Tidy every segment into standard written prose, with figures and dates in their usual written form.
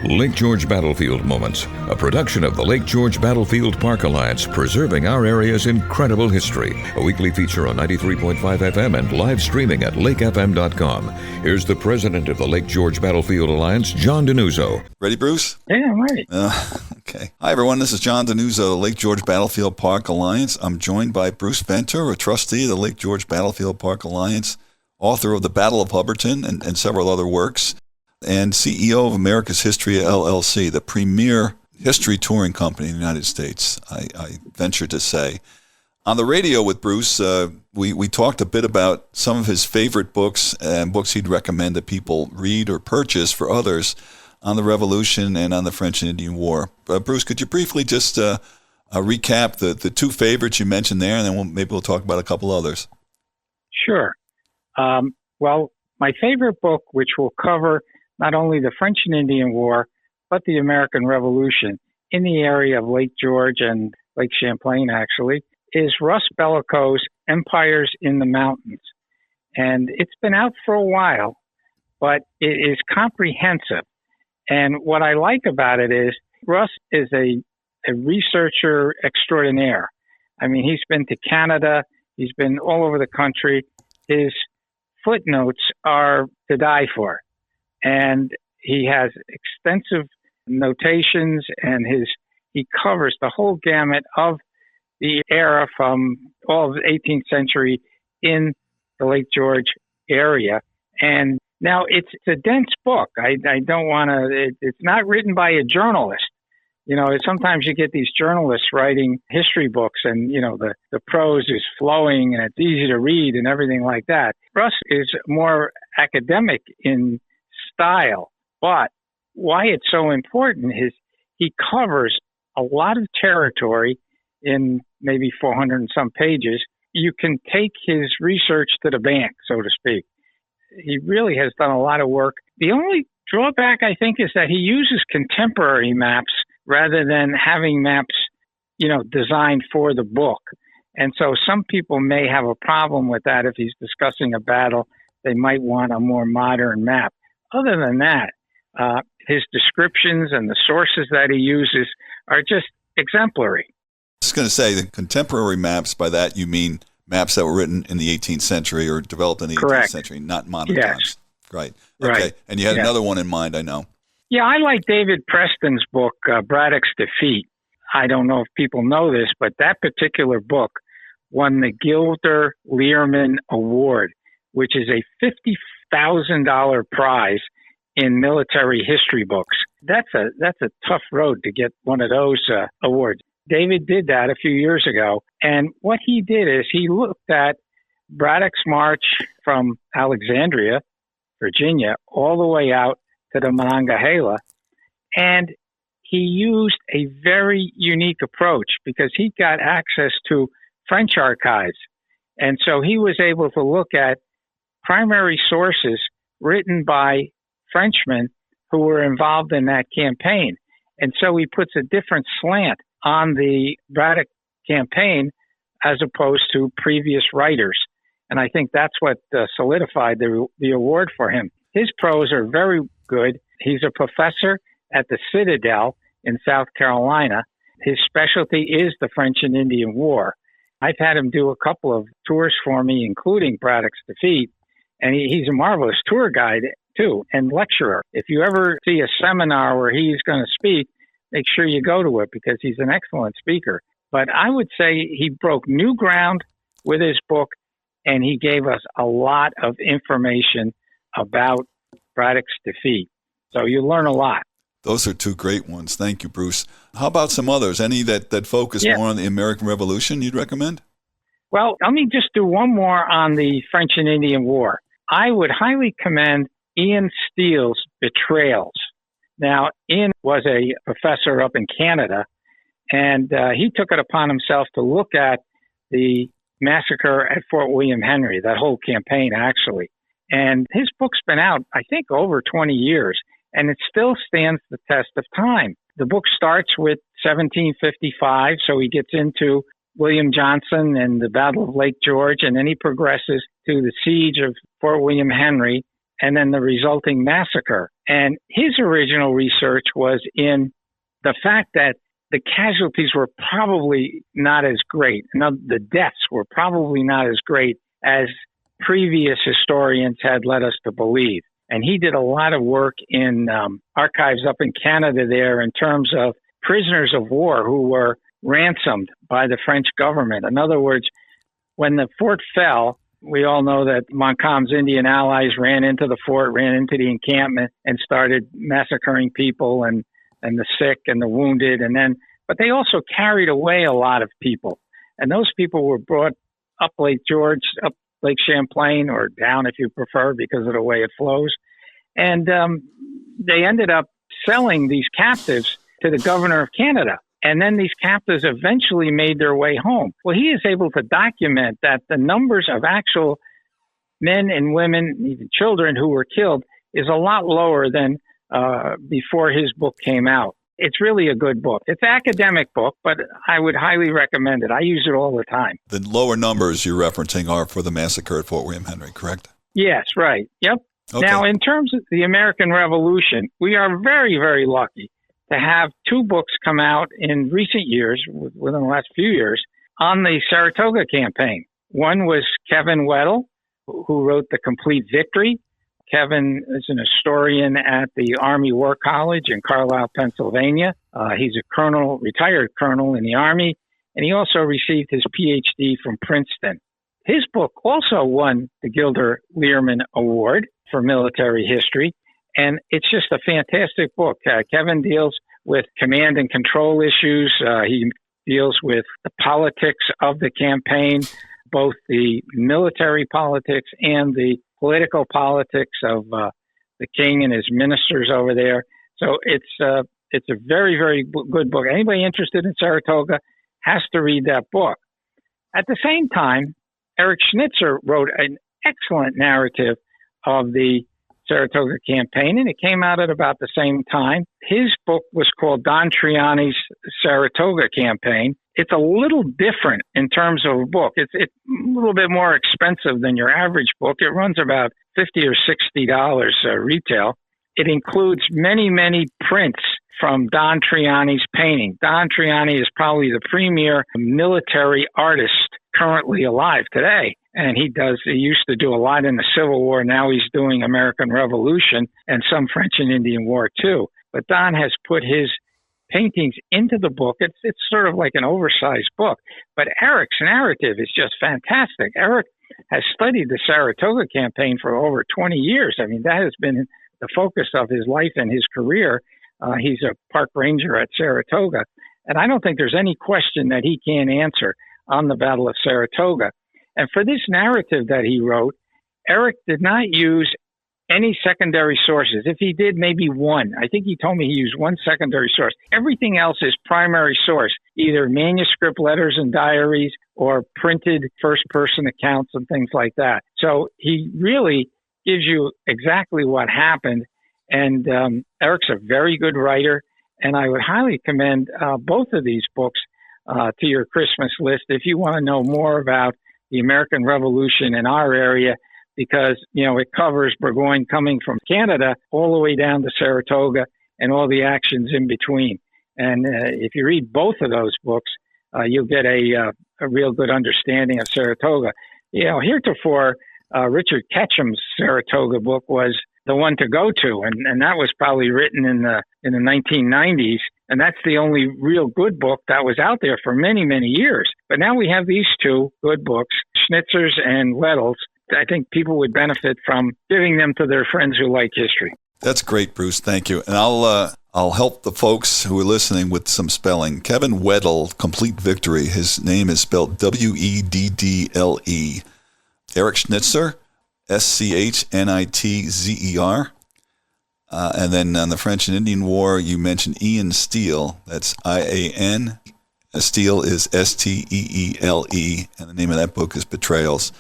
Lake George Battlefield Moments, a production of the Lake George Battlefield Park Alliance, preserving our area's incredible history. A weekly feature on 93.5 FM and live streaming at lakefm.com. Here's the president of the Lake George Battlefield Alliance, John Denuzzo. Ready, Bruce? Yeah, I'm ready. Okay. Hi, everyone. This is John Denuzzo, the Lake George Battlefield Park Alliance. I'm joined by Bruce Venter, a trustee of the Lake George Battlefield Park Alliance, author of The Battle of Hubbardton and several other works, and CEO of America's History LLC, the premier history touring company in the United States, I venture to say. On the radio with Bruce, we talked a bit about some of his favorite books and books he'd recommend that people read or purchase for others on the Revolution and on the French and Indian War. Bruce, could you briefly just recap the two favorites you mentioned there, and then maybe we'll talk about a couple others? Sure. Well, my favorite book, which will cover not only the French and Indian War, but the American Revolution in the area of Lake George and Lake Champlain, actually, is Russ Bellico's Empires in the Mountains. And it's been out for a while, but it is comprehensive. And what I like about it is Russ is a researcher extraordinaire. I mean, he's been to Canada. He's been all over the country. His footnotes are to die for. And he has extensive notations, and he covers the whole gamut of the era from all of the 18th century in the Lake George area. And now it's a dense book. I don't want to, it's not written by a journalist. You know, sometimes you get these journalists writing history books and, you know, the prose is flowing and it's easy to read and everything like that. Russ is more academic in style, but why it's so important is he covers a lot of territory in maybe 400 and some pages. You can take his research to the bank, so to speak. He really has done a lot of work. The only drawback, I think, is that he uses contemporary maps rather than having maps, you know, designed for the book. And so some people may have a problem with that. If he's discussing a battle, they might want a more modern map. Other than that, his descriptions and the sources that he uses are just exemplary. I was going to say the contemporary maps, by that you mean maps that were written in the 18th century or developed in the Correct. 18th century, not modern Yes. times. Right. Okay. Right. And you had another one in mind, I know. Yeah, I like David Preston's book, Braddock's Defeat. I don't know if people know this, but that particular book won the Gilder Lehrman Award, which is a $50,000 prize in military history books. That's a tough road to get one of those awards. David did that a few years ago, and what he did is he looked at Braddock's march from Alexandria, Virginia, all the way out to the Monongahela, and he used a very unique approach because he got access to French archives, and so he was able to look at primary sources written by Frenchmen who were involved in that campaign. And so he puts a different slant on the Braddock campaign as opposed to previous writers. And I think that's what solidified the award for him. His prose are very good. He's a professor at the Citadel in South Carolina. His specialty is the French and Indian War. I've had him do a couple of tours for me, including Braddock's Defeat. And he's a marvelous tour guide, too, and lecturer. If you ever see a seminar where he's going to speak, make sure you go to it because he's an excellent speaker. But I would say he broke new ground with his book, and he gave us a lot of information about Braddock's Defeat. So you learn a lot. Those are two great ones. Thank you, Bruce. How about some others? Any that focus more on the American Revolution you'd recommend? Well, let me just do one more on the French and Indian War. I would highly commend Ian Steele's Betrayals. Now, Ian was a professor up in Canada, and he took it upon himself to look at the massacre at Fort William Henry, that whole campaign, actually. And his book's been out, I think, over 20 years, and it still stands the test of time. The book starts with 1755, so he gets into William Johnson and the Battle of Lake George, and then he progresses to the siege of Fort William Henry and then the resulting massacre. And his original research was in the fact that the casualties were probably not as great. The deaths were probably not as great as previous historians had led us to believe. And he did a lot of work in archives up in Canada there in terms of prisoners of war who were ransomed by the French government. In other words, when the fort fell, we all know that Montcalm's Indian allies ran into the fort, ran into the encampment, and started massacring people and the sick and the wounded. But they also carried away a lot of people. And those people were brought up Lake George, up Lake Champlain, or down if you prefer, because of the way it flows. And they ended up selling these captives to the governor of Canada. And then these captives eventually made their way home. Well, he is able to document that the numbers of actual men and women, even children who were killed, is a lot lower than before his book came out. It's really a good book. It's an academic book, but I would highly recommend it. I use it all the time. The lower numbers you're referencing are for the massacre at Fort William Henry, correct? Yes, right. Yep. Okay. Now, in terms of the American Revolution, we are very, very lucky to have two books come out in recent years, within the last few years, on the Saratoga campaign. One was Kevin Weddell, who wrote The Complete Victory. Kevin is an historian at the Army War College in Carlisle, Pennsylvania. He's a colonel, retired colonel in the Army, and he also received his PhD from Princeton. His book also won the Gilder Lehrman Award for military history, and it's just a fantastic book. Kevin deals with command and control issues. He deals with the politics of the campaign, both the military politics and the political politics of the king and his ministers over there. So it's a very, very good book. Anybody interested in Saratoga has to read that book. At the same time, Eric Schnitzer wrote an excellent narrative of the Saratoga campaign, and it came out at about the same time. His book was called Don Triani's Saratoga Campaign. It's a little different in terms of a book. It's a little bit more expensive than your average book. It runs about $50 or $60 retail. It includes many, many prints from Don Triani's painting. Don Triani is probably the premier military artist currently alive today. And he used to do a lot in the Civil War. Now he's doing American Revolution and some French and Indian War too. But Don has put his paintings into the book. It's sort of like an oversized book. But Eric's narrative is just fantastic. Eric has studied the Saratoga campaign for over 20 years. I mean, that has been the focus of his life and his career. He's a park ranger at Saratoga. And I don't think there's any question that he can't answer on the Battle of Saratoga. And for this narrative that he wrote, Eric did not use any secondary sources. If he did, maybe one. I think he told me he used one secondary source. Everything else is primary source, either manuscript letters and diaries or printed first-person accounts and things like that. So he really gives you exactly what happened. And Eric's a very good writer, and I would highly commend both of these books to your Christmas list if you want to know more about the American Revolution in our area, because, it covers Burgoyne coming from Canada all the way down to Saratoga and all the actions in between. And if you read both of those books, you'll get a real good understanding of Saratoga. Heretofore, Richard Ketchum's Saratoga book was the one to go to, and that was probably written in the 1990s, and that's the only real good book that was out there for many, many years. But now we have these two good books, Schnitzer's and Weddell's. I think people would benefit from giving them to their friends who like history. That's great, Bruce. Thank you. And I'll help the folks who are listening with some spelling. Kevin Weddell, Complete Victory. His name is spelled Weddle. Eric Schnitzer, Schnitzer. And then on the French and Indian War, you mentioned Ian Steele. That's IAN. Steele is Steele. And the name of that book is Betrayals.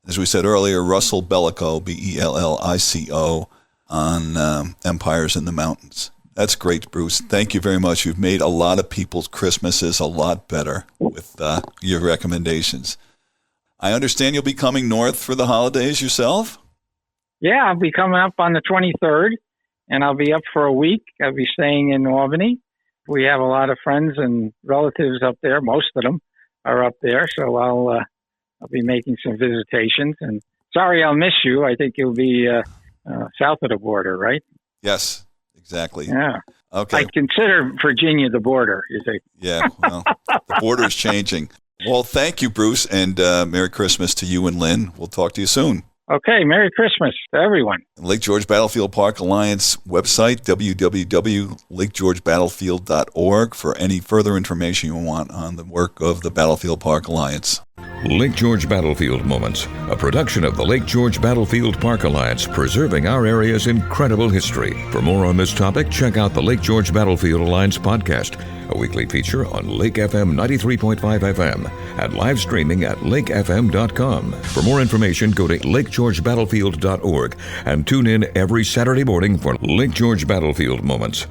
As we said earlier, Russell Bellico, Bellico, on Empires in the Mountains. That's great, Bruce. Thank you very much. You've made a lot of people's Christmases a lot better with your recommendations. I understand you'll be coming north for the holidays yourself? Yeah, I'll be coming up on the 23rd, and I'll be up for a week. I'll be staying in Albany. We have a lot of friends and relatives up there. Most of them are up there, so I'll be making some visitations. And sorry I'll miss you. I think you'll be south of the border, right? Yes, exactly. Yeah. Okay. I consider Virginia the border, you see. Yeah, well, the border is changing. Well, thank you, Bruce, and Merry Christmas to you and Lynn. We'll talk to you soon. Okay, Merry Christmas to everyone. Lake George Battlefield Park Alliance website, www.lakegeorgebattlefield.org, for any further information you want on the work of the Battlefield Park Alliance. Lake George Battlefield Moments, a production of the Lake George Battlefield Park Alliance, preserving our area's incredible history. For more on this topic, check out the Lake George Battlefield Alliance podcast, a weekly feature on Lake FM 93.5 FM and live streaming at lakefm.com. For more information, go to lakegeorgebattlefield.org and tune in every Saturday morning for Lake George Battlefield Moments.